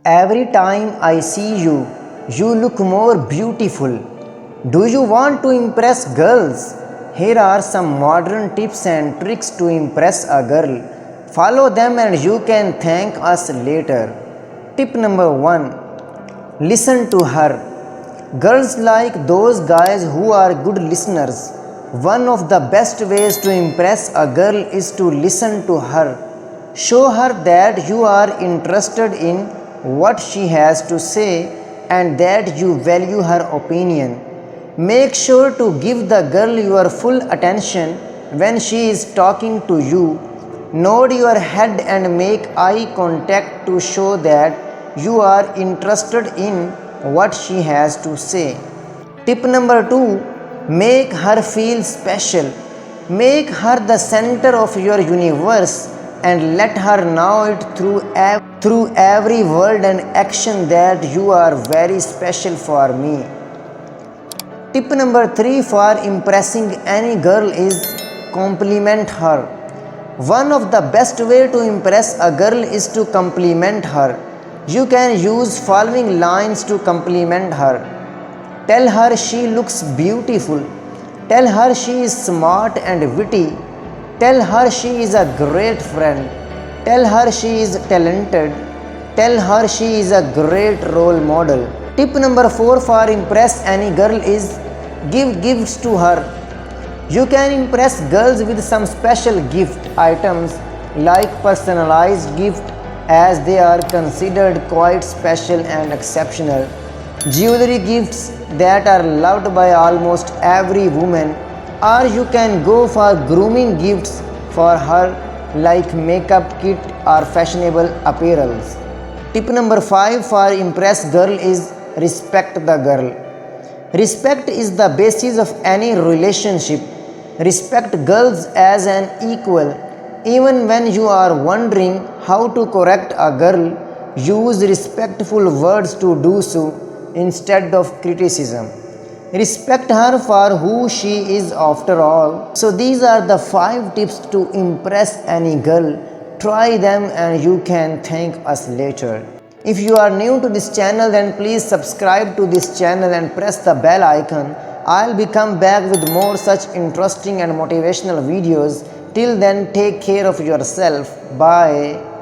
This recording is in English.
Every time I see you, you look more beautiful. Do you want to impress girls? Here are some modern tips and tricks to impress a girl. Follow them and you can thank us later. Tip number 1. Listen to her. Girls like those guys who are good listeners. One of the best ways to impress a girl is to listen to her. Show her that you are interested in what she has to say and that you value her opinion. Make sure to give the girl your full attention when she is talking to you. Nod your head and make eye contact to show that you are interested in what she has to say. Tip number 2. Make her feel special. Make her the center of your universe and let her know it through every word and action that you are very special for me. Tip number 3 for impressing any girl is compliment her. One of the best way to impress a girl is to compliment her. You can use following lines to compliment her. Tell her she looks beautiful. Tell her she is smart and witty. Tell her she is a great friend. Tell her she is talented. Tell her she is a great role model. Tip number 4 for impress any girl is give gifts to her. You can impress girls with some special gift items like personalized gift as they are considered quite special and exceptional. Jewelry gifts that are loved by almost every woman, or you can go for grooming gifts for her like makeup kit or fashionable apparels. Tip number 5 for impress girl is respect the girl. Respect is the basis of any relationship. Respect girls as an equal. Even when you are wondering how to correct a girl, use respectful words to do so instead of criticism. Respect her for who she is after all. So these are the 5 tips to impress any girl. Try them and you can thank us later. If you are new to this channel, then please subscribe to this channel and press the bell icon. I'll be come back with more such interesting and motivational videos. Till then, take care of yourself. Bye.